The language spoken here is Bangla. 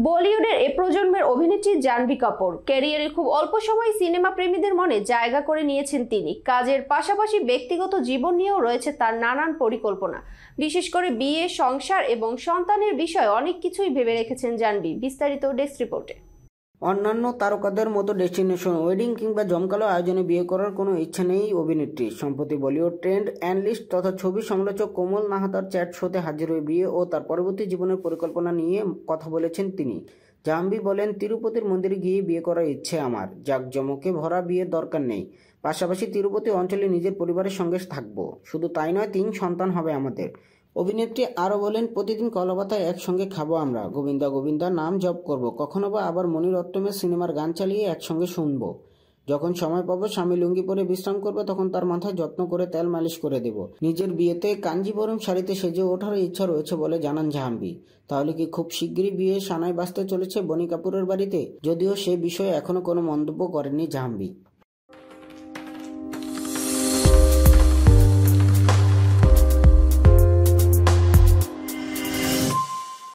বলিউডের এ প্রজন্মের অভিনেত্রী জাহ্নবী কাপুর ক্যারিয়ারের খুব অল্প সময় সিনেমা প্রেমীদের মনে জায়গা করে নিয়েছেন তিনি। কাজের পাশাপাশি ব্যক্তিগত জীবন নিয়েও রয়েছে তার নানান পরিকল্পনা। বিশেষ করে বিয়ে, সংসার এবং সন্তানের বিষয়ে অনেক কিছুই ভেবে রেখেছেন জাহ্নবী। বিস্তারিত ডেস্ক রিপোর্টে। অন্যান্য তারকাদের মতো ডেস্টিনেশন ওয়েডিং কিংবা জমকালো আয়োজনে বিয়ে করার কোনো ইচ্ছা নেই অভিনেত্রী। সম্প্রতি বলিউড ট্রেন্ড অ্যানালিস্ট তথা ছবি সমালোচক কোমল নাহাতার চ্যাট শোতে হাজির হয়ে বিয়ে ও তার পরবর্তী জীবনের পরিকল্পনা নিয়ে কথা বলেছেন তিনি। জাহ্নবী বলেন, তিরুপতির মন্দিরে গিয়ে বিয়ে করার ইচ্ছে আমার। জাঁকজমকে ভরা বিয়ের দরকার নেই। পাশাপাশি তিরুপতি অঞ্চলে নিজের পরিবারের সঙ্গে থাকবো। শুধু তাই নয়, 3 সন্তান হবে আমাদের। অভিনেত্রী আরও বলেন, প্রতিদিন কলাপাতায় একসঙ্গে খাবো আমরা, গোবিন্দা গোবিন্দা নাম জপ করব, কখনো বা আবার মণিরত্নমের সিনেমার গান চালিয়ে একসঙ্গে শুনবো। যখন সময় পাবো স্বামী লুঙ্গি পরে বিশ্রাম করবে, তখন তার মাথায় যত্ন করে তেল মালিশ করে দেব। নিজের বিয়েতে কাঞ্জিবরম শাড়িতে সেজে ওঠার ইচ্ছা রয়েছে বলে জানান জাহ্নবী। তাহলে কি খুব শিগগিরই বিয়ে সানাই বাজতে চলেছে বনি কাপুরের বাড়িতে? যদিও সে বিষয়ে এখনো কোনো মন্তব্য করেননি জাহ্নবী।